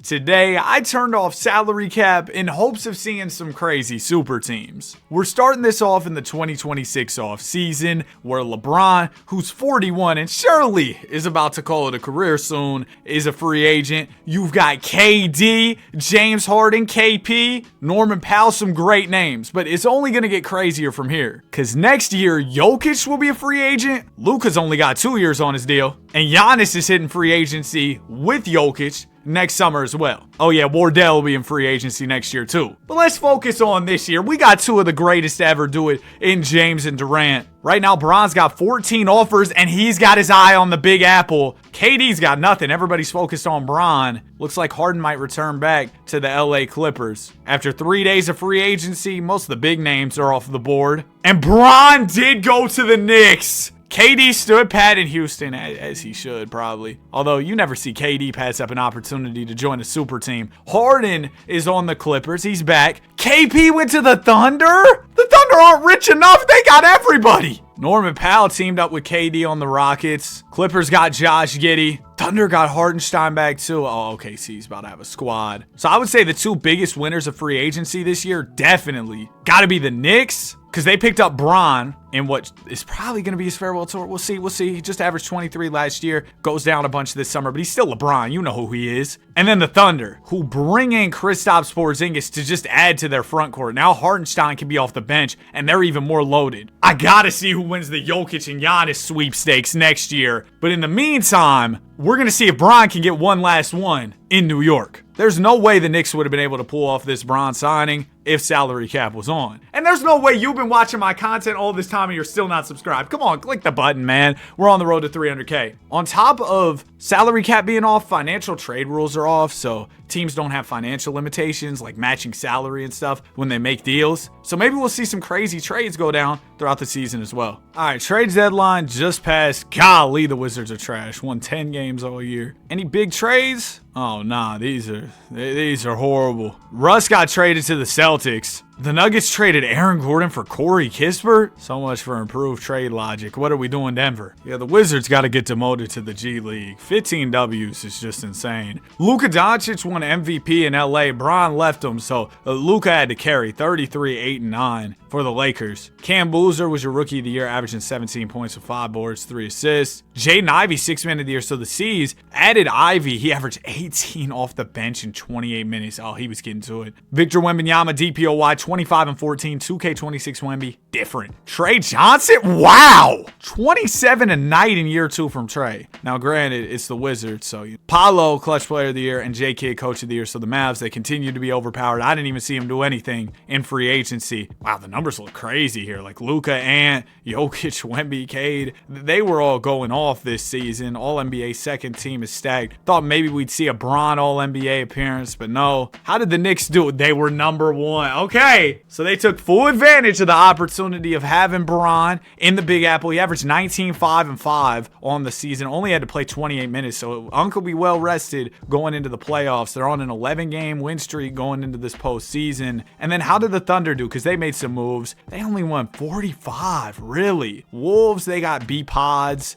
Today, I turned off salary cap in hopes of seeing some crazy super teams. We're starting this off in the 2026 off season, where LeBron, who's 41 and surely is about to call it a career soon, is a free agent. You've got KD, James Harden, KP, Norman Powell, some great names, but it's only going to get crazier from here. Because next year, Jokic will be a free agent. Luka's only got 2 years on his deal, and Giannis is hitting free agency with Jokic next summer as well. Oh yeah, Wardell will be in free agency next year too. But let's focus on this year. We got two of the greatest to ever do it in James and Durant. Right now, Bron's got 14 offers, and he's got his eye on the Big Apple. KD's got nothing. Everybody's focused on Bron. Looks like Harden might return back to the LA Clippers. After 3 days of free agency, most of the big names are off the board. And Bron did go to the Knicks. KD stood pat in Houston, as he should probably. Although you never see KD pass up an opportunity to join a super team. Harden is on the Clippers. He's back. KP went to the Thunder? The Thunder aren't rich enough. They got everybody. Norman Powell teamed up with KD on the Rockets. Clippers got Josh Giddey. Thunder got Hartenstein back too. Oh, OKC's about to have a squad. So I would say the two biggest winners of free agency this year definitely got to be the Knicks, because they picked up Bron in what is probably going to be his farewell tour. We'll see. He just averaged 23 last year. Goes down a bunch this summer, but he's still LeBron. You know who he is. And then the Thunder, who bring in Kristaps Porzingis to just add to their front court. Now Hartenstein can be off the bench, and they're even more loaded. I got to see who wins the Jokic and Giannis sweepstakes next year. But in the meantime, we're going to see if Bron can get one last one in New York. There's no way the Knicks would have been able to pull off this Bron signing if salary cap was on. And there's no way you've been watching my content all this time and you're still not subscribed. Come on, click the button, man. We're on the road to 300K. On top of salary cap being off, financial trade rules are off, so teams don't have financial limitations like matching salary and stuff when they make deals. So maybe we'll see some crazy trades go down throughout the season as well. All right, trades deadline just passed. Golly, the Wizards are trash. Won 10 games all year. Any big trades? Oh, nah, these are horrible. Russ got traded to the Celtics. The Nuggets traded Aaron Gordon for Corey Kispert? So much for improved trade logic. What are we doing, Denver? Yeah, the Wizards got to get demoted to the G League. 15 W's is just insane. Luka Doncic won MVP in LA. Bron left him, so Luka had to carry 33, 8, and 9 for the Lakers. Cam Boozer was your rookie of the year, averaging 17 points with 5 boards, 3 assists. Jaden Ivey, 6th man of the year. So the C's added Ivey. He averaged 18 off the bench in 28 minutes. Oh, he was getting to it. Victor Wembanyama, DPOY, 25 and 14. 2K26 Wemby, different. Trey Johnson, wow, 27 a night in year 2 from Trey. Now, granted, it's the Wizards, so Paolo, clutch player of the year, and J Kidd, coach of the year. So the Mavs, they continue to be overpowered. I didn't even see him do anything in free agency. Wow, the numbers look crazy here. Like Luka, Ant, Jokic, Wemby, Cade, they were all going off this season. All NBA second team is stacked. Thought maybe we'd see a Bron All NBA appearance, but no. How did the Knicks do it? They were number 1. Okay, so they took full advantage of the opportunity of having Bron in the Big Apple. He averaged 19, 5, and 5 on the season. Only had to play 28 minutes, so Uncle be well rested going into the playoffs. They're on an 11-game win streak going into this postseason. And then how did the Thunder do? Because they made some moves. They only won 45, really. Wolves, they got B-Pods,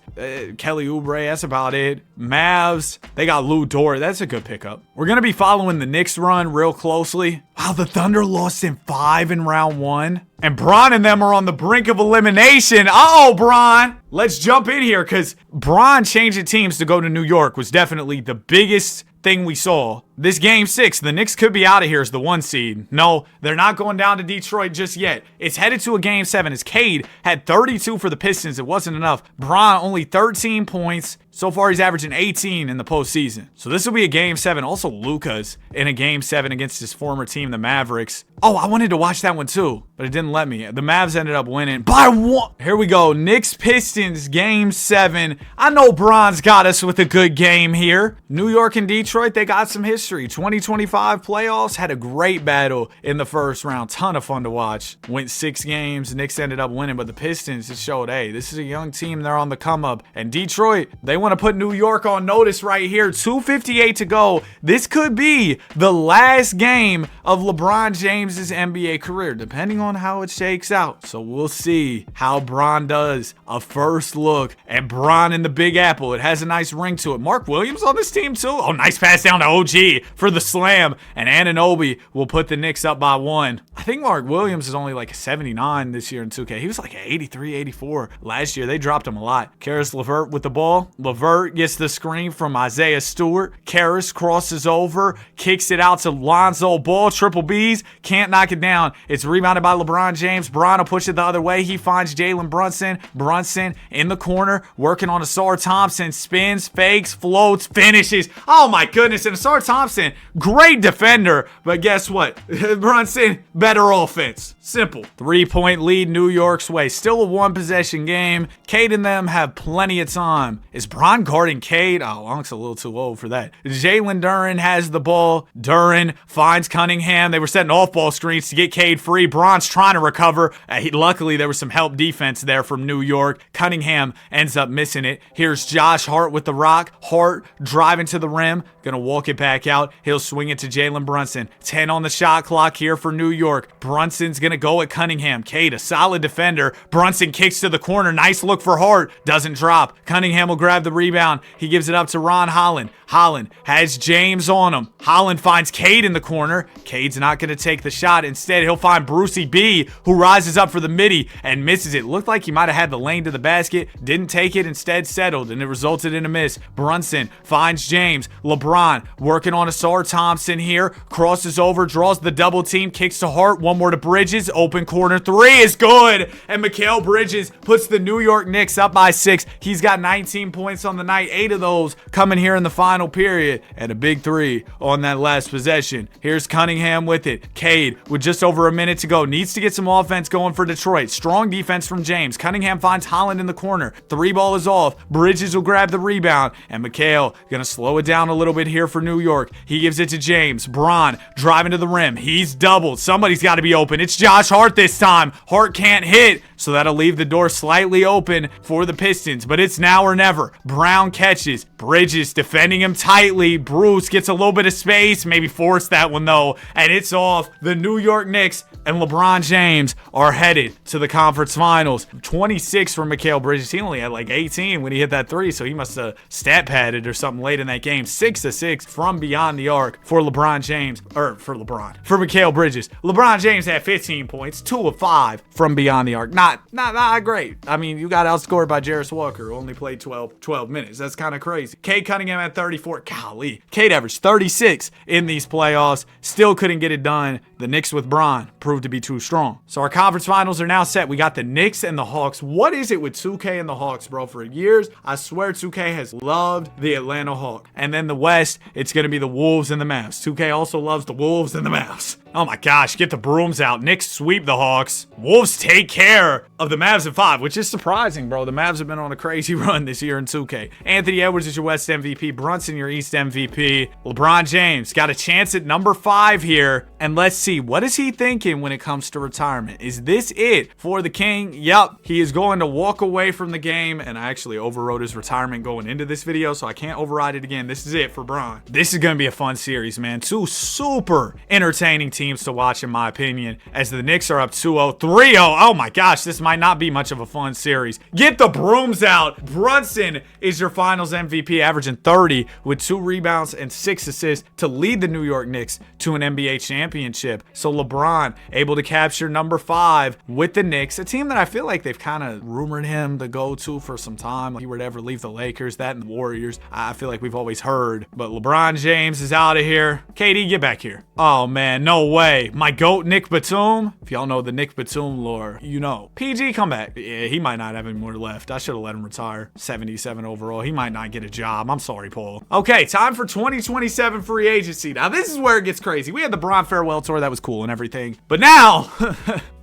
Kelly Oubre, that's about it. Mavs, they got Lou Dort. That's a good pickup. We're going to be following the Knicks run real closely. Wow, the Thunder lost in 5 in round 1. And Bron and them are on the brink of elimination. Uh-oh, Bron. Let's jump in here, because Bron changing teams to go to New York was definitely the biggest thing we saw. This game 6, the Knicks could be out of here as the 1 seed. No, they're not going down to Detroit just yet. It's headed to a game 7 as Cade had 32 for the Pistons. It wasn't enough. Bron only 13 points. So far, he's averaging 18 in the postseason. So this will be a game 7. Also, Luka's in a game 7 against his former team, the Mavericks. Oh, I wanted to watch that one too, but it didn't let me. The Mavs ended up winning by 1. Here we go. Knicks Pistons game 7. I know Bron's got us with a good game here. New York and Detroit, they got some history. 2025 playoffs had a great battle in the first round. Ton of fun to watch. Went 6 games. Knicks ended up winning, but the Pistons just showed, hey, this is a young team. They're on the come up. And Detroit, they want to put New York on notice right here. 2:58 to go. This could be the last game of LeBron James's NBA career, depending on how it shakes out. So we'll see how Bron does. A first look at Bron in the Big Apple. It has a nice ring to it. Mark Williams on this team too. Oh, nice pass down to OG. Anunoby for the slam, and Anunoby will put the Knicks up by 1. I think Mark Williams is only like a 79 this year in 2K. He was like an 83, 84 last year. They dropped him a lot. Karis LeVert with the ball. LeVert gets the screen from Isaiah Stewart. Karis crosses over, kicks it out to Lonzo Ball. Triple B's, can't knock it down. It's rebounded by LeBron James. Bron will push it the other way. He finds Jalen Brunson. Brunson in the corner, working on Asar Thompson. Spins, fakes, floats, finishes. Oh my goodness. And Asar Thompson, great defender. But guess what? Brunson, better offense. Simple. 3-point lead New York's way. Still a 1-possession game. Cade and them have plenty of time. Is Bron guarding Cade? Oh, Unk's a little too old for that. Jalen Duren has the ball. Duren finds Cunningham. They were setting off-ball screens to get Cade free. Bron's trying to recover. Luckily, there was some help defense there from New York. Cunningham ends up missing it. Here's Josh Hart with the rock. Hart driving to the rim. Gonna walk it back out. He'll swing it to Jalen Brunson. 10 on the shot clock here for New York. Brunson's gonna go at Cunningham. Cade, a solid defender. Brunson kicks to the corner. Nice look for Hart. Doesn't drop. Cunningham will grab the rebound. He gives it up to Ron Holland. Holland has James on him. Holland finds Cade in the corner. Cade's not going to take the shot. Instead, he'll find Brucey B, who rises up for the midi and misses it. Looked like he might have had the lane to the basket. Didn't take it. Instead, settled, and it resulted in a miss. Brunson finds James. LeBron working on Asar Thompson here. Crosses over, draws the double team, kicks to Hart. One more to Bridges. Open corner three is good. And Mikal Bridges puts the New York Knicks up by 6. He's got 19 points on the night. 8 of those coming here in the final period, and a big 3 on that last possession. Here's Cunningham with it. Cade with just over a minute to go. Needs to get some offense going for Detroit. Strong defense from James. Cunningham finds Holland in the corner. 3 ball is off. Bridges will grab the rebound, and Mikal gonna slow it down a little bit here for New York. He gives it to James. Bron driving to the rim. He's doubled. Somebody's got to be open. It's Josh Hart this time. Hart can't hit, so that'll leave the door slightly open for the Pistons, but it's now or never. Brown catches. Bridges defending him tightly. Bruce gets a little bit of space, maybe forced that one though, and it's off. The New York Knicks and LeBron James are headed to the conference finals. 26 from Mikal Bridges. He only had like 18 when he hit that 3, so he must have stat padded or something late in that game. 6 of 6 from beyond the arc for LeBron James, for Mikal Bridges. LeBron James had 15 points, 2 of 5 from beyond the arc. Not great. I mean, you got outscored by Jarris Walker, who only played 12 minutes. That's kind of crazy. Cade Cunningham had 34. Golly. Cade averaged 36 in these playoffs. Still couldn't get it done. The Knicks with Bron proved to be too strong. So our conference finals are now set. We got the Knicks and the Hawks. What is it with 2K and the Hawks, bro? For years, I swear 2K has loved the Atlanta Hawks. And then the West, it's going to be the Wolves and the Mavs. 2K also loves the Wolves and the Mavs. Oh my gosh, get the brooms out. Knicks sweep the Hawks. Wolves take care of the Mavs in 5, which is surprising, bro. The Mavs have been on a crazy run this year in 2K. Anthony Edwards is your West MVP. Brunson, your East MVP. LeBron James got a chance at number 5 here. And let's see, what is he thinking when it comes to retirement? Is this it for the King? Yep, he is going to walk away from the game. And I actually overrode his retirement going into this video, so I can't override it again. This is it for Bron. This is going to be a fun series, man. 2 super entertaining teams to watch, in my opinion, as the Knicks are up 2-0, 3-0. Oh my gosh, this might not be much of a fun series. Get the brooms out. Brunson is your finals MVP, averaging 30 with 2 rebounds and 6 assists to lead the New York Knicks to an NBA championship. So LeBron able to capture number 5 with the Knicks, a team that I feel like they've kind of rumored him to go to for some time. Like he would ever leave the Lakers, that and the Warriors. I feel like we've always heard, but LeBron James is out of here. KD, get back here. Oh man, no way. My GOAT, Nick Batum. If y'all know the Nick Batum lore, you know. PG, come back. Yeah, he might not have any more left. I should have let him retire. 77 overall. He might not get a job. I'm sorry, Paul. Okay, time for 2027 free agency. Now, this is where it gets crazy. We had the Bron farewell tour. That was cool and everything. But now,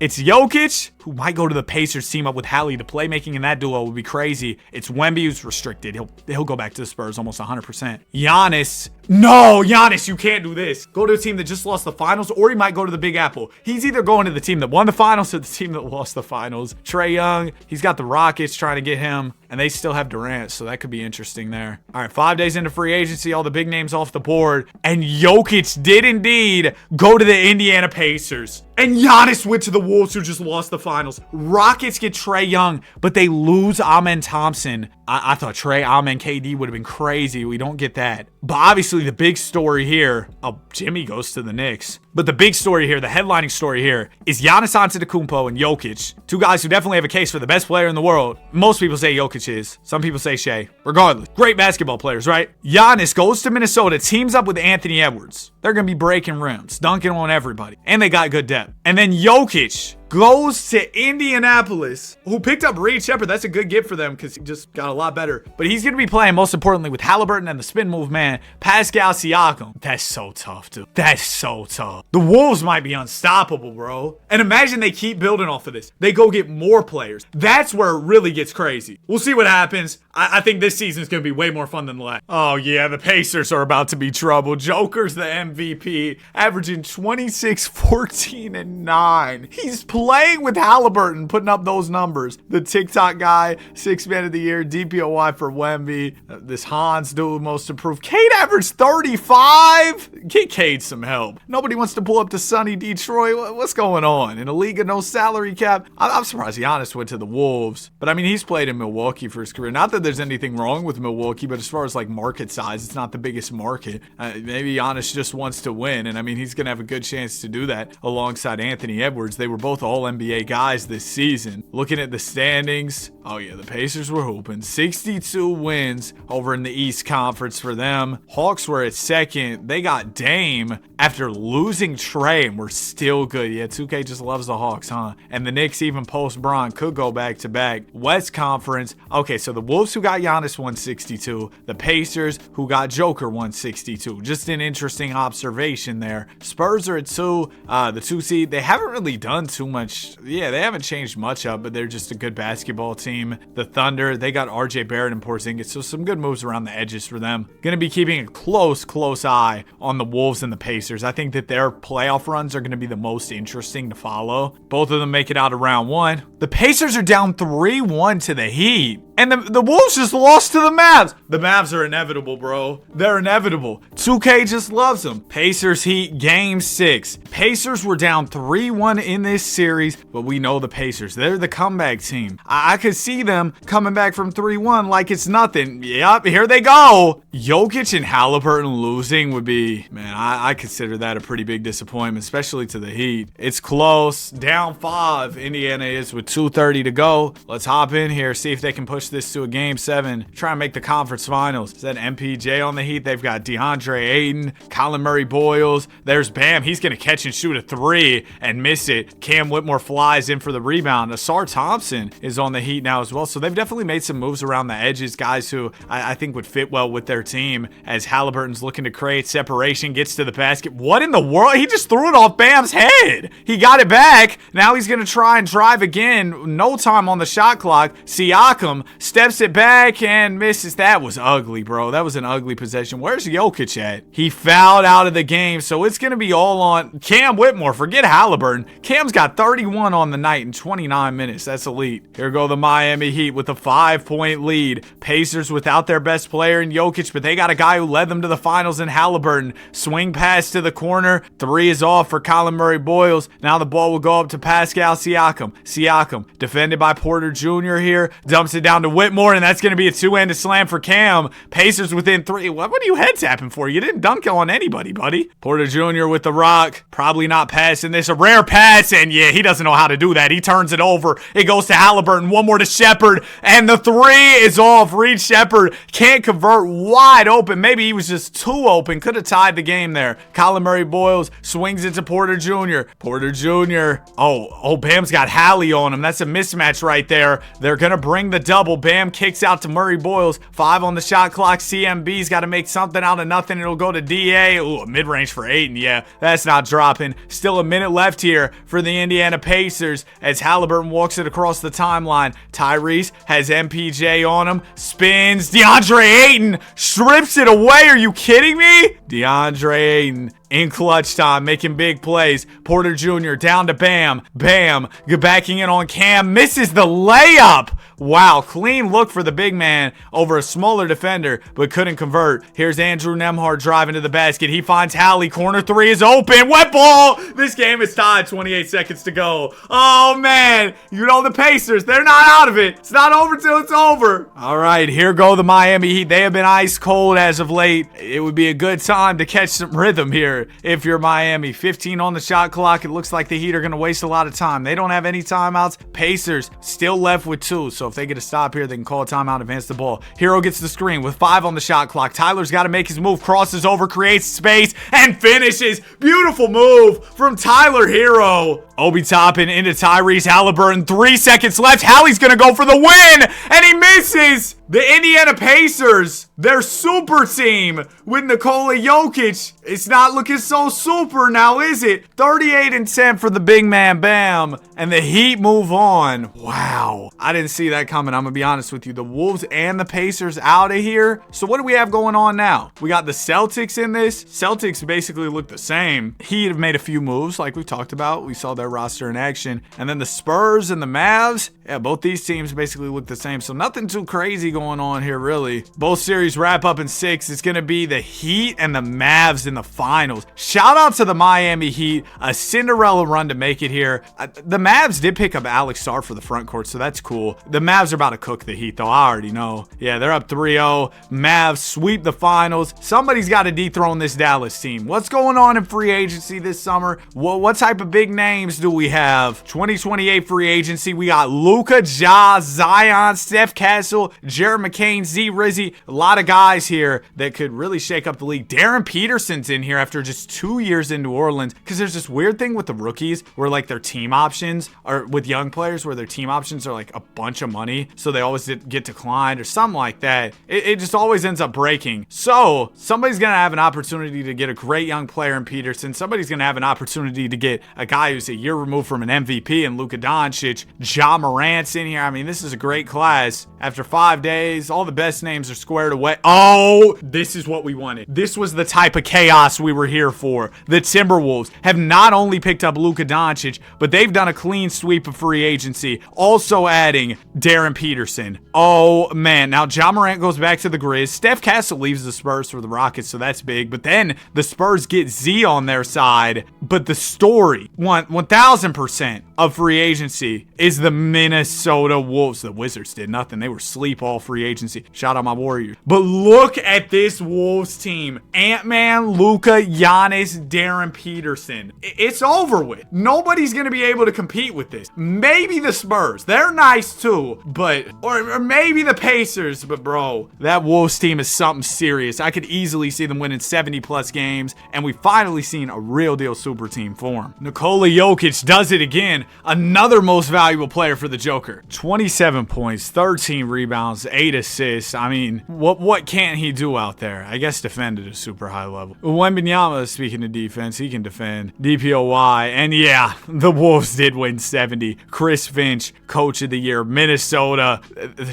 it's Jokic, who might go to the Pacers, team up with Hallie. The playmaking in that duo would be crazy. It's Wemby, who's restricted. He'll go back to the Spurs almost 100%. Giannis. No, Giannis, you can't do this. Go to a team that just lost the finals, or he might go to the Big Apple. He's either going to the team that won the finals or the team that lost the finals. Trae Young, he's got the Rockets trying to get him. and they still have Durant, so that could be interesting there. All right, 5 days into free agency, all the big names off the board, and Jokic did indeed go to the Indiana Pacers. And Giannis went to the Wolves, who just lost the finals. Rockets get Trae Young, but they lose Amen Thompson. I thought Trae, Amen, KD would have been crazy. We don't get that. But obviously the big story here, Jimmy goes to the Knicks. But the big story here, the headlining story here, is Giannis Antetokounmpo and Jokic. Two guys who definitely have a case for the best player in the world. Most people say Jokic is. Some people say Shea. Regardless, great basketball players, right? Giannis goes to Minnesota, teams up with Anthony Edwards. They're going to be breaking rims, dunking on everybody. And they got good depth. And then Jokic goes to Indianapolis, who picked up Reed Shepard. That's a good gift for them because he just got a lot better. But he's going to be playing, most importantly, with Halliburton and the spin move man, Pascal Siakam. That's so tough, dude. That's so tough. The Wolves might be unstoppable, bro. And imagine they keep building off of this. They go get more players. That's where it really gets crazy. We'll see what happens. I think this season is going to be way more fun than the last. Oh, yeah, the Pacers are about to be trouble. Joker's the MVP, averaging 26, 14, and 9. He's playing with Halliburton, putting up those numbers. The TikTok guy, 6th man of the year, DPOY for Wemby. This Hans dude, most improved. Cade averaged 35. Get Cade some help. Nobody wants to pull up to sunny Detroit. What's going on? In a league of no salary cap? I'm surprised Giannis went to the Wolves. But I mean, he's played in Milwaukee for his career. Not that there's anything wrong with Milwaukee, but as far as like market size, it's not the biggest market. Maybe Giannis just wants to win. And I mean, he's going to have a good chance to do that alongside Anthony Edwards. They were both all NBA guys this season. Looking at the standings, oh yeah, the Pacers were hooping. 62 wins over in the East Conference for them. Hawks were at second. They got Dame after losing Trae and were still good. Yeah, 2K just loves the Hawks, huh? And the Knicks, even post-Bron, could go back-to-back. West Conference, okay, so the Wolves, who got Giannis, 162. The Pacers, who got Joker, 162. Just an interesting observation there. Spurs are at 2. The 2 seed, they haven't really done too much. Yeah, they haven't changed much up, but they're just a good basketball team. The Thunder, they got RJ Barrett and Porzingis, so some good moves around the edges for them. Gonna be keeping a close eye on the Wolves and the Pacers. I think that their playoff runs are gonna be the most interesting to follow. Both of them make it out of round 1. The Pacers are down 3-1 to the Heat. And the Wolves just lost to the Mavs. The Mavs are inevitable, bro. They're inevitable. 2K just loves them. Pacers Heat game 6. Pacers were down 3-1 in this series, but we know the Pacers. They're the comeback team. I could see them coming back from 3-1 like it's nothing. Yep, here they go. Jokic and Halliburton losing would be, man, I consider that a pretty big disappointment, especially to the Heat. It's close. Down 5. Indiana is with 2:30 to go. Let's hop in here, see if they can push this to a game 7. Try and make the conference finals. Is that MPJ on the Heat? They've got DeAndre Ayton, Colin Murray-Boyles. There's Bam. He's going to catch and shoot a 3 and miss it. Cam Whitmore flies in for the rebound. Asar Thompson is on the Heat now as well. So they've definitely made some moves around the edges. Guys who I think would fit well with their team, as Halliburton's looking to create separation, gets to the basket. What in the world? He just threw it off Bam's head. He got it back. Now he's going to try and drive again. No time on the shot clock. Siakam steps it back and misses. That was ugly, bro. That was an ugly possession. Where's Jokic at? He fouled out of the game, so it's going to be all on Cam Whitmore. Forget Halliburton. Cam's got 31 on the night in 29 minutes. That's elite. Here go the Miami Heat with a 5-point lead. Pacers without their best player in Jokic, but they got a guy who led them to the finals in Halliburton. Swing pass to the corner. 3 is off for Colin Murray-Boyles. Now the ball will go up to Pascal Siakam. Siakam, defended by Porter Jr. here, dumps it down to Whitmore, and that's going to be a 2-handed slam for Cam. Pacers within 3. What are you head tapping for? You didn't dunk on anybody, buddy. Porter Jr. with the rock. Probably not passing this. A rare pass, and yeah, he doesn't know how to do that. He turns it over. It goes to Halliburton. One more to Shepard, and the 3 is off. Reed Shepard can't convert. Wide open. Maybe he was just too open. Could have tied the game there. Colin Murray-Boyles swings it to Porter Jr. Porter Jr. Oh, Bam's got Hallie on him. That's a mismatch right there. They're going to bring the double. Bam kicks out to Murray-Boyles. 5 on the shot clock. CMB's got to make something out of nothing. It'll go to DA. Ooh, a mid-range for Ayton. Yeah, that's not dropping. Still a minute left here for the Indiana Pacers as Halliburton walks it across the timeline. Tyrese has MPJ on him. Spins. DeAndre Ayton strips it away. Are you kidding me? DeAndre Ayton in clutch time, making big plays. Porter Jr. down to Bam. Bam backing in on Cam. Misses the layup. Wow, clean look for the big man over a smaller defender, but couldn't convert. Here's Andrew Nembhard driving to the basket. He finds Hallie. Corner three is open. Wet ball. This game is tied. 28 seconds to go. Oh, man. You know the Pacers. They're not out of it. It's not over till it's over. All right, here go the Miami Heat. They have been ice cold as of late. It would be a good time to catch some rhythm here if you're Miami. 15 on the shot clock. It looks like the Heat are going to waste a lot of time. They don't have any timeouts. Pacers still left with 2, so if they get a stop here, they can call a timeout, advance the ball. Hero gets the screen with 5 on the shot clock. Tyler's got to make his move, crosses over, creates space, and finishes. Beautiful move from Tyler Hero. Obi Toppin into Tyrese Halliburton. 3 seconds left. Hallie's going to go for the win, and he misses. The Indiana Pacers, their super team with Nikola Jokic. It's not looking so super now, is it? 38-10 for the big man, Bam. And the Heat move on. Wow. I didn't see that coming. I'm going to be honest with you. The Wolves and the Pacers out of here. So what do we have going on now? We got the Celtics in this. Celtics basically look the same. Heat have made a few moves like we talked about. We saw their roster in action. And then the Spurs and the Mavs. Yeah, both these teams basically look the same. So nothing too crazy going on here, really. Both series wrap up in 6. It's going to be the Heat and the Mavs in the finals. Shout out to the Miami Heat. A Cinderella run to make it here. The Mavs did pick up Alex Sarr for the front court, so that's cool. The Mavs are about to cook the Heat, though. I already know. Yeah, they're up 3-0. Mavs sweep the finals. Somebody's got to dethrone this Dallas team. What's going on in free agency this summer? What type of big names do we have? 2028 free agency. We got Luka, Ja, Zion, Steph Castle, Jared McCain, Z Rizzy. A lot of guys here that could really shake up the league. Darren Peterson's in here after just 2 years in New Orleans, because there's this weird thing with the rookies where like their team options are with young players where their team options are like a bunch of money, so they always get declined or something like that. It just always ends up breaking. So somebody's gonna have an opportunity to get a great young player in Peterson. Somebody's gonna have an opportunity to get a guy who's a year removed from an MVP and Luka Doncic. Ja Morant's in here. I mean, this is a great class. After 5 days, all the best names are squared away. Oh, this is what we wanted. This was the type of chaos we were here for. The Timberwolves have not only picked up Luka Doncic, but they've done a clean sweep of free agency, also adding Darren Peterson. Oh, man. Now, Ja Morant goes back to the Grizz. Steph Castle leaves the Spurs for the Rockets, so that's big. But then the Spurs get Z on their side. But the story, 1,000% of free agency, is the Minnesota Wolves. The Wizards did nothing. They were asleep all free agency. Shout out my Warriors. But look at this Wolves team. Ant-Man, Luka, Giannis, Darren Peterson. It's over with. Nobody's going to be able to compete with this. Maybe the Spurs. They're nice too. But, or maybe the Pacers. But bro, that Wolves team is something serious. I could easily see them winning 70 plus games. And we finally seen a real deal super team form. Nikola Jokic does it again. Another most valuable player for the Joker. 27 points, 13 rebounds, 8 assists. I mean, what can't he do out there? I guess defend at a super high level. Wembanyama, speaking of defense, he can defend. DPOY. And yeah, the Wolves did win 70. Chris Finch, coach of the year. Minnesota,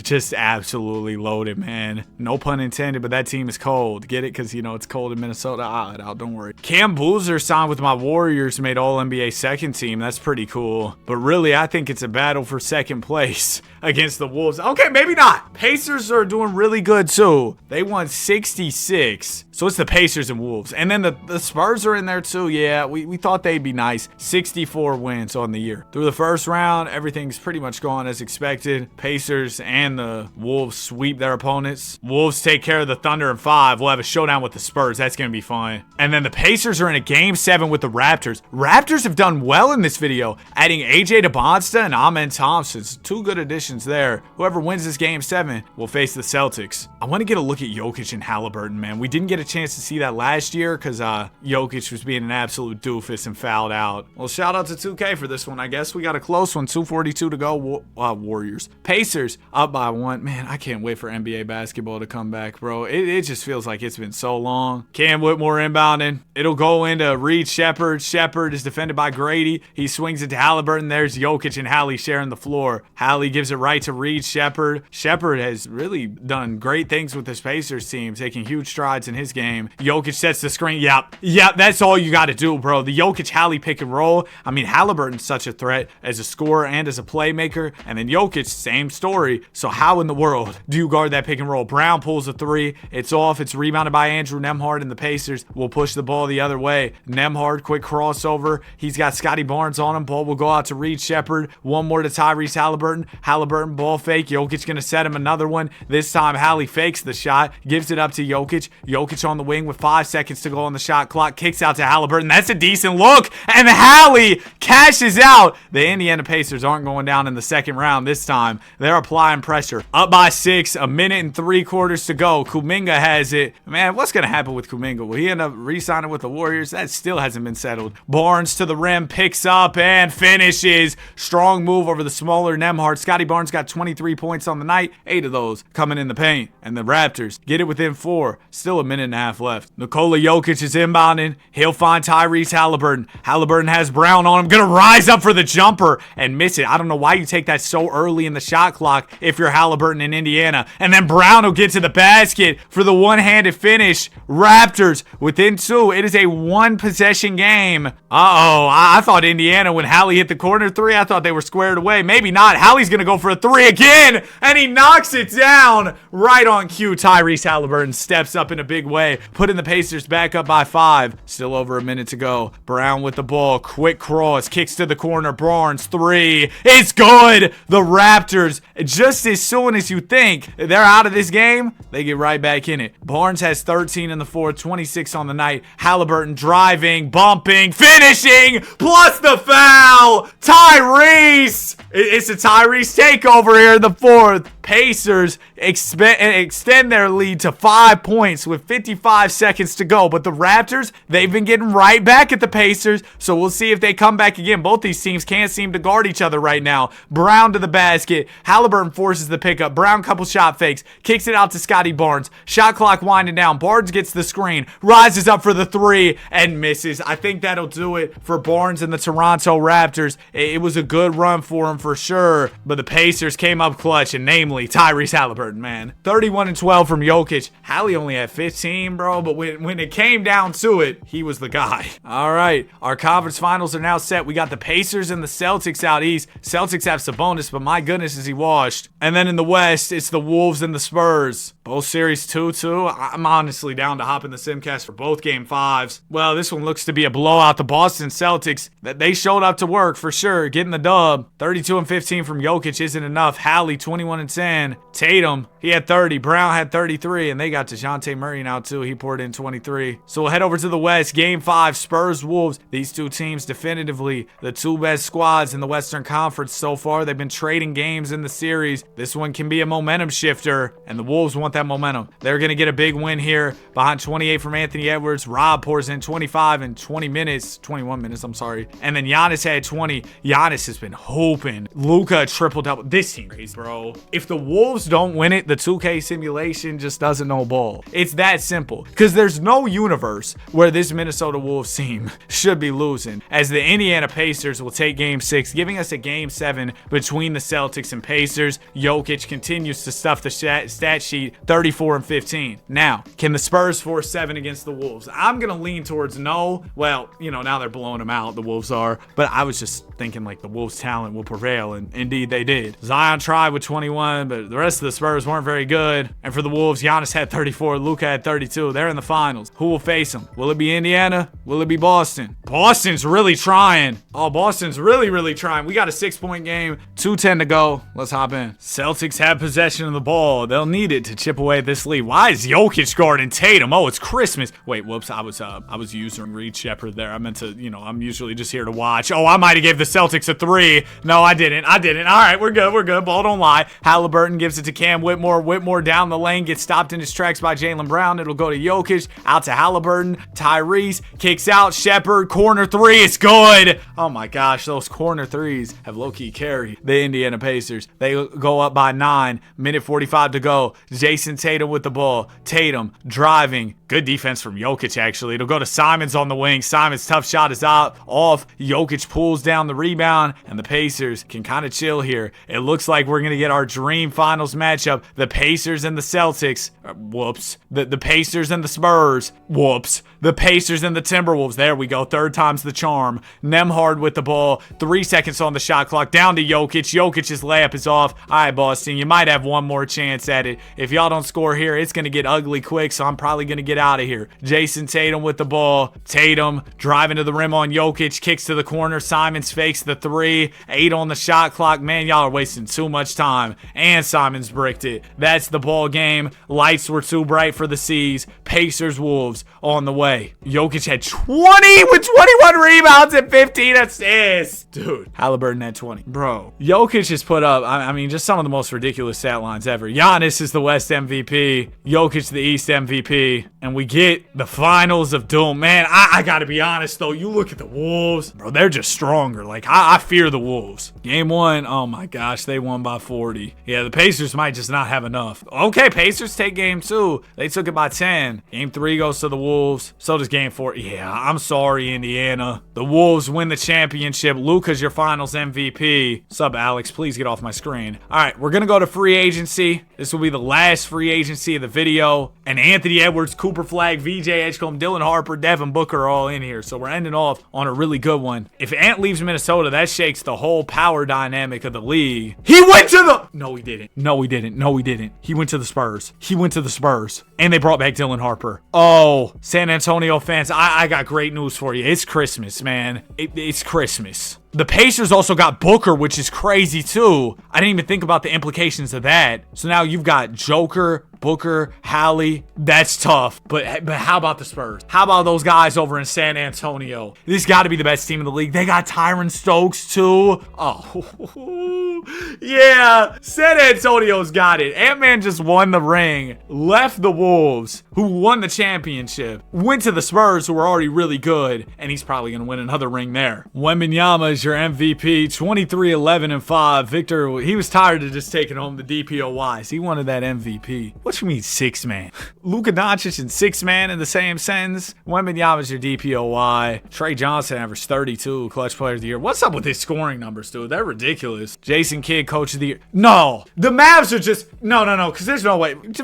just absolutely loaded, man. No pun intended, but that team is cold. Get it? Because, you know, it's cold in Minnesota. Out, don't worry. Cam Boozer signed with my Warriors, made All-NBA second team. That's pretty cool. But really, I think it's a battle for second place against the Wolves. Okay, maybe not. Pacers are doing really good too. They won 66. So it's the Pacers and Wolves. And then the Spurs are in there too. Yeah, we thought they'd be nice. 64 wins on the year. Through the first round, everything's pretty much gone as expected. Pacers and the Wolves sweep their opponents. Wolves take care of the Thunder in 5. We'll have a showdown with the Spurs. That's going to be fun. And then the Pacers are in a Game 7 with the Raptors. Raptors have done well in this video, adding AJ DeBonsta and Amen Thompson. 2 good additions there. Whoever wins this Game 7 will face the Celtics. I want to get a look at Jokic and Halliburton, man. We didn't get a chance to see that last year because Jokic was being an absolute doofus and fouled out. Well, shout out to 2K for this one, I guess. We got a close one. 2:42 to go. Warriors. Pacers up by 1. Man, I can't wait for NBA basketball to come back, bro. It just feels like it's been so long. Cam Whitmore inbounding. It'll go into Reed Shepherd. Shepherd is defended by Grady. He swings it to Halliburton. There's Jokic and Hallie sharing the floor. Hallie gives it right to Reed Shepherd. Shepherd. Shepherd has really done great things with this Pacers team, taking huge strides in his game. Jokic sets the screen. Yep, that's all you got to do, bro. The Jokic-Hallie pick and roll. I mean, Halliburton's such a threat as a scorer and as a playmaker. And then Jokic, same story. So how in the world do you guard that pick and roll? Brown pulls a three. It's off. It's rebounded by Andrew Nembhard, and the Pacers will push the ball the other way. Nembhard, quick crossover. He's got Scotty Barnes on him. Ball will go out to Reed Shepherd. One more to Tyrese Halliburton. Halliburton ball fake. Jokic going to set him another one. This time, Hallie fakes the shot, gives it up to Jokic. Jokic on the wing with 5 seconds to go on the shot clock. Kicks out to Halliburton. That's a decent look. And Hallie cashes out. The Indiana Pacers aren't going down in the second round this time. They're applying pressure. Up by 6. A minute and 3/4 to go. Kuminga has it. Man, what's going to happen with Kuminga? Will he end up re-signing with the Warriors? That still hasn't been settled. Barnes to the rim, picks up and finishes. Strong move over the smaller Nembhard. Scotty Barnes got 23 points on the night. 8 of those coming in the paint. And the Raptors get it within 4. Still a minute and a half left. Nikola Jokic is inbounding. He'll find Tyrese Halliburton. Halliburton has Brown on him. Gonna rise up for the jumper and miss it. I don't know why you take that so early in the shot clock if you're Halliburton in Indiana. And then Brown will get to the basket for the one-handed finish. Raptors within 2. It is a one-possession game. Uh-oh. I thought Indiana, when Hallie hit the corner 3, I thought they were squared away. Maybe not. Hallie's gonna go for a 3 again, and he knocks it down right on cue. Tyrese Halliburton steps up in a big way, putting the Pacers back up by 5. Still over a minute to go. Brown with the ball. Quick cross. Kicks to the corner. Barnes 3. It's good. The Raptors, just as soon as you think they're out of this game, they get right back in it. Barnes has 13 in the fourth, 26 on the night. Halliburton driving, bumping, finishing, plus the foul. Tyrese. It's a Tyrese takeover here in the fourth. Pacers extend their lead to 5 points with 55 seconds to go. But the Raptors, they've been getting right back at the Pacers. So we'll see if they come back again. Both these teams can't seem to guard each other right now. Brown to the basket. Halliburton forces the pickup. Brown couple shot fakes. Kicks it out to Scotty Barnes. Shot clock winding down. Barnes gets the screen. Rises up for the 3 and misses. I think that'll do it for Barnes and the Toronto Raptors. It was a good run for him for sure. But the Pacers came up clutch, and namely Tyrese Halliburton, man. 31 and 12 from Jokic. Hallie only had 15, bro, but when it came down to it, he was the guy. All right, our conference finals are now set. We got the Pacers and the Celtics out east. Celtics have Sabonis, but my goodness, is he washed. And then in the West, it's the Wolves and the Spurs. Both series 2-2. I'm honestly down to hop in the Simcast for both game 5s. Well, this one looks to be a blowout. The Boston Celtics, they showed up to work for sure, getting the dub. 32 and 15 from Jokic isn't enough. Hallie, 21 and 10. Tatum, he had 30. Brown had 33, and they got DeJounte Murray now too. He poured in 23. So we'll head over to the West. Game 5, Spurs, Wolves. These two teams definitively the 2 best squads in the Western Conference so far. They've been trading games in the series. This one can be a momentum shifter, and the Wolves want that momentum. They're going to get a big win here behind 28 from Anthony Edwards. Rob pours in 25 in 21 minutes, I'm sorry. And then Giannis had 20. Giannis has been hoping. Luka triple-double. This team crazy, bro. If the Wolves don't win it, the 2K simulation just doesn't know ball. It's that simple. Because there's no universe where this Minnesota Wolves team should be losing, as the Indiana Pacers will take game 6, giving us a game 7 between the Celtics and Pacers. Jokic continues to stuff the stat sheet, 34 and 15. Now, can the Spurs force 7 against the Wolves? I'm going to lean towards no. Well, now they're blowing them out, the Wolves are. But I was just thinking like the Wolves' talent will prevail, and indeed they did. Zion tried with 21, but the rest of the Spurs weren't very good. And for the Wolves, Giannis had 34, Luka had 32. They're in the finals. Who will face them? Will it be Indiana? Will it be Boston? Boston's really trying. Oh, Boston's really trying. We got a 6-point game, 2:10 to go. Let's hop in. Celtics have possession of the ball. They'll need it to chip away at this lead. Why is Jokic guarding Tatum? Oh, it's Christmas. Wait, whoops. I was using Reed Shepherd there. I meant to, I'm usually just here to watch. Oh, I might have gave the Celtics a 3. No, I didn't. All right, we're good. Ball don't lie. Halliburton gives it to Cam Whitmore. Whitmore down the lane, gets stopped in his tracks by Jaylen Brown. It'll go to Jokic, out to Halliburton. Tyrese kicks out. Shepherd, corner 3. It's good. Oh my gosh, those corner 3s have low-key carried the Indiana Pacers. They go up by 9. Minute 45 to go. Jason Jason Tatum with the ball. Tatum driving. Good defense from Jokic, actually. It'll go to Simons on the wing. Simons' tough shot is out. Off. Jokic pulls down the rebound, and the Pacers can kind of chill here. It looks like we're going to get our dream finals matchup. The Pacers and the Celtics. Whoops. The Pacers and the Spurs. Whoops. The Pacers and the Timberwolves. There we go. Third time's the charm. Nembhard with the ball. 3 seconds on the shot clock. Down to Jokic. Jokic's layup is off. All right, Boston, you might have one more chance at it. If y'all don't score here, it's going to get ugly quick, so I'm probably going to get out of here. Jason Tatum with the ball. Tatum driving to the rim on Jokic. Kicks to the corner. Simons fakes the 3. 8 on the shot clock. Man, y'all are wasting too much time. And Simons bricked it. That's the ball game. Lights were too bright for the C's. Pacers Wolves on the way. Jokic had 20 with 21 rebounds and 15 assists. Dude, Halliburton had 20. Bro, Jokic has put up, I mean, just some of the most ridiculous stat lines ever. Giannis is the West MVP. Jokic the East MVP. And we get the finals of doom. Man, I gotta be honest, though. You look at the Wolves. Bro, they're just stronger. Like, I fear the Wolves. Game 1, oh my gosh, they won by 40. Yeah, the Pacers might just not have enough. Okay, Pacers take game 2. They took it by 10. Game 3 goes to the Wolves. So does game 4. Yeah, I'm sorry, Indiana. The Wolves win the championship. Luka's your finals MVP. Sub Alex, please get off my screen. All right, we're gonna go to free agency. This will be the last free agency of the video. And Anthony Edwards, Cooper Flagg, VJ Edgecombe, Dylan Harper, Devin Booker are all in here. So we're ending off on a really good one. If Ant leaves Minnesota, that shakes the whole power dynamic of the league. He went to the... No, he didn't. No, he didn't. No, he didn't. He went to the Spurs. He went to the Spurs. And they brought back Dylan Harper. Oh, San Antonio fans, I got great news for you. It's Christmas, man. It's Christmas. The Pacers also got Booker, which is crazy too. I didn't even think about the implications of that. So now you've got Joker, Booker, Hallie. That's tough. But how about the Spurs? How about those guys over in San Antonio? This got to be the best team in the league. They got Tyron Stokes too. Oh, yeah. San Antonio's got it. Ant-Man just won the ring. Left the Wolves, who won the championship. Went to the Spurs, who were already really good. And he's probably going to win another ring there. Wembanyama is your MVP. 23, 11, and 5. Victor, he was tired of just taking home the DPOYs. He wanted that MVP. What you mean 6-man? Luka Doncic and 6-man in the same sentence? Wembanyama's your DPOY. Trey Johnson averaged 32, clutch player of the year. What's up with his scoring numbers, dude? They're ridiculous. Jason Kidd, coach of the year. No, the Mavs are just no, because there's no way. Forget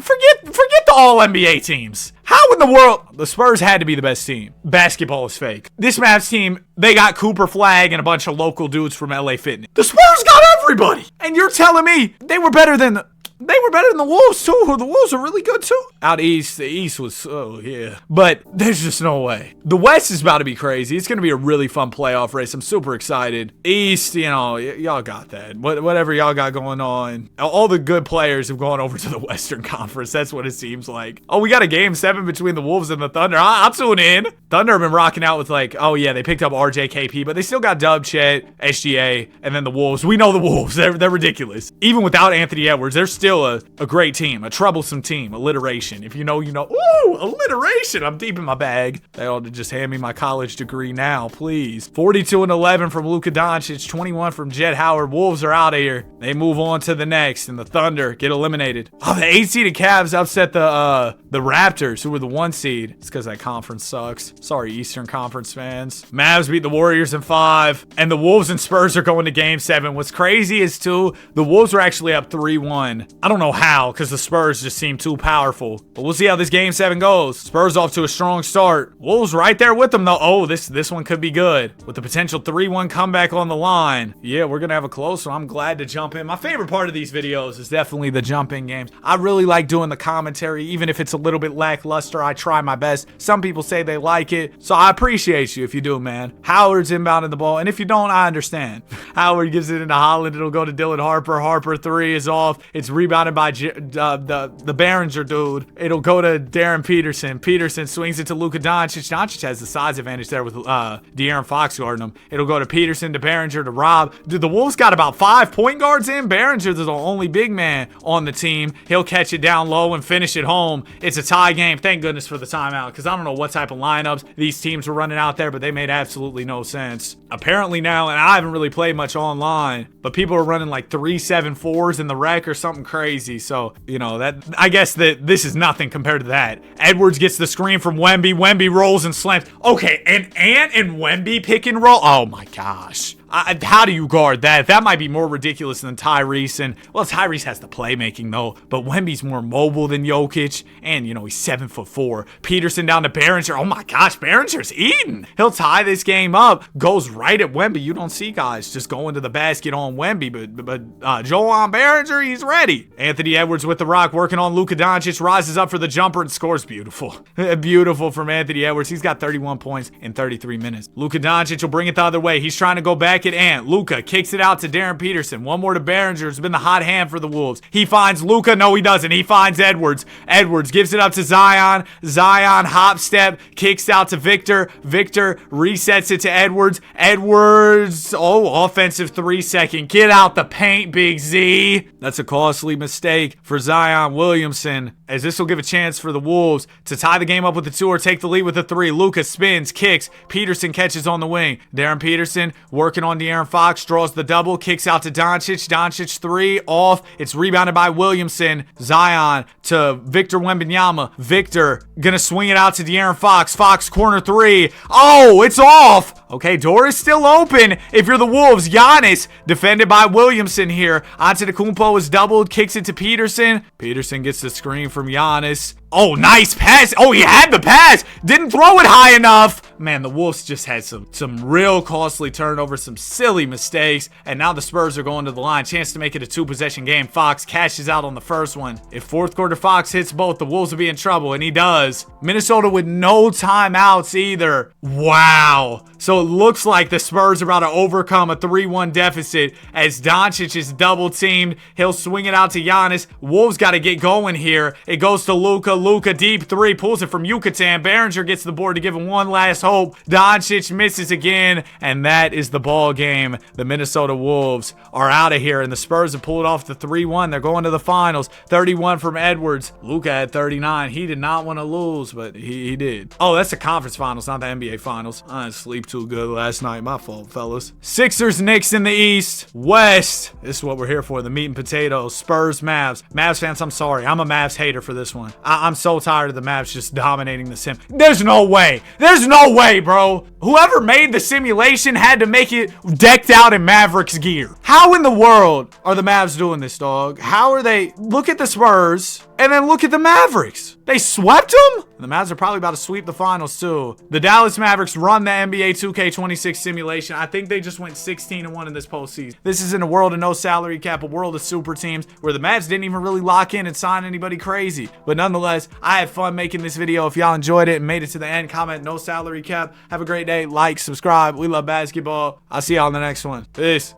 the all NBA teams. How in the world? The Spurs had to be the best team. Basketball is fake. This Mavs team, they got Cooper Flagg and a bunch of local dudes from LA Fitness. The Spurs got everybody. And you're telling me they were better than the Wolves, too. The Wolves are really good, too. Out east, the East was, oh, yeah. But there's just no way. The West is about to be crazy. It's going to be a really fun playoff race. I'm super excited. East, you know, y'all got that. Whatever y'all got going on. All the good players have gone over to the Western Conference. That's what it seems like. Oh, we got a game 7 between the Wolves and the Thunder. I'll tune in. Thunder have been rocking out with, like, oh, yeah, they picked up RJKP, but they still got Dub, Chet, SGA, and then the Wolves. We know the Wolves. They're ridiculous. Even without Anthony Edwards, they're still a great team, a troublesome team, alliteration. If you know, you know. Ooh, alliteration. I'm deep in my bag. They ought to just hand me my college degree now, please. 42 and 11 from Luka Doncic, 21 from Jett Howard. Wolves are out of here. They move on to the next, and the Thunder get eliminated. Oh, the 8-seeded Cavs upset the Raptors, who were the 1 seed. It's because that conference sucks. Sorry, Eastern Conference fans. Mavs beat the Warriors in 5, and the Wolves and Spurs are going to game 7. What's crazy is, too, the Wolves were actually up 3-1. I don't know how, because the Spurs just seem too powerful. But we'll see how this game 7 goes. Spurs off to a strong start. Wolves right there with them, though. Oh, this one could be good. With the potential 3-1 comeback on the line. Yeah, we're going to have a close one. I'm glad to jump in. My favorite part of these videos is definitely the jump-in games. I really like doing the commentary, even if it's a little bit lackluster. I try my best. Some people say they like it, so I appreciate you if you do, man. Howard's inbounding the ball, and if you don't, I understand. Howard gives it into Holland. It'll go to Dylan Harper. Harper 3 is off. It's rebounded by the Behringer dude. It'll go to Darren Peterson. Peterson swings it to Luka Doncic. Doncic has the size advantage there with De'Aaron Fox guarding him. It'll go to Peterson, to Behringer, to Rob. Dude, the Wolves got about 5 point guards in. Behringer's the only big man on the team. He'll catch it down low and finish it home. It's a tie game. Thank goodness for the timeout, because I don't know what type of lineups these teams were running out there, but they made absolutely no sense. Apparently now, and I haven't really played much online, but people are running like 3-7-4s in the rec or something crazy. crazy. So, you know, that I guess that this is nothing compared to that. Edwards gets the screen from Wemby. Wemby rolls and slams. Okay, and Ant and Wemby pick and roll. Oh my gosh. How do you guard that? That might be more ridiculous than Tyrese. And, well, Tyrese has the playmaking, though. But Wemby's more mobile than Jokic. And, you know, he's 7'4". Peterson down to Behringer. Oh, my gosh, Behringer's eating. He'll tie this game up. Goes right at Wemby. You don't see guys just going to the basket on Wemby. But Joel Behringer, he's ready. Anthony Edwards with the rock, working on Luka Doncic. Rises up for the jumper and scores. Beautiful. Beautiful from Anthony Edwards. He's got 31 points in 33 minutes. Luka Doncic will bring it the other way. He's trying to go back at Ant. Luka kicks it out to Darren Peterson. One more to Behringer. It's been the hot hand for the Wolves. He finds Luka. No, he doesn't. He finds Edwards. Edwards gives it up to Zion. Zion hop step, kicks out to Victor. Victor resets it to Edwards. Edwards, oh, offensive 3-second. Get out the paint, Big Z. That's a costly mistake for Zion Williamson, as this will give a chance for the Wolves to tie the game up with the 2 or take the lead with a 3. Luka spins, kicks. Peterson catches on the wing. Darren Peterson working on De'Aaron Fox, draws the double, kicks out to Doncic. Doncic 3 off. It's rebounded by Williamson. Zion to Victor Wembanyama. Victor gonna swing it out to De'Aaron Fox. Fox corner 3. Oh, it's off. Okay, door is still open if you're the Wolves. Giannis defended by Williamson here. Antetokounmpo is doubled, kicks it to Peterson. Peterson gets the screen from Giannis. Oh, nice pass. Oh, he had the pass. Didn't throw it high enough. Man, the Wolves just had some real costly turnovers, some silly mistakes. And now the Spurs are going to the line. Chance to make it a 2-possession game. Fox cashes out on the first one. If fourth quarter Fox hits both, the Wolves will be in trouble. And he does. Minnesota with no timeouts either. Wow. So it looks like the Spurs are about to overcome a 3-1 deficit as Doncic is double teamed. He'll swing it out to Giannis. Wolves got to get going here. It goes to Luka. Luka deep 3, pulls it from Yucatan. Behringer gets the board to give him one last hope. Doncic misses again, and that is the ball game. The Minnesota Wolves are out of here, and the Spurs have pulled off the 3-1. They're going to the finals. 31 from Edwards. Luka had 39. He did not want to lose, but he did. Oh, that's the conference finals, not the NBA finals. I didn't sleep too good last night. My fault, fellas. Sixers, Knicks in the East. West. This is what we're here for, the meat and potatoes. Spurs, Mavs. Mavs fans, I'm sorry. I'm a Mavs hater for this one. I'm so tired of the Mavs just dominating the sim. There's no way. There's no way, bro. Whoever made the simulation had to make it decked out in Mavericks gear. How in the world are the Mavs doing this, dog? How are they? Look at the Spurs and then look at the Mavericks. They swept them? The Mavs are probably about to sweep the finals too. The Dallas Mavericks run the NBA 2K26 simulation. I think they just went 16-1 in this postseason. This is in a world of no salary cap, a world of super teams where the Mavs didn't even really lock in and sign anybody crazy. But nonetheless, I had fun making this video. If y'all enjoyed it and made it to the end, comment no salary cap. Have a great day. Like, subscribe. We love basketball. I'll see y'all in the next one. Peace.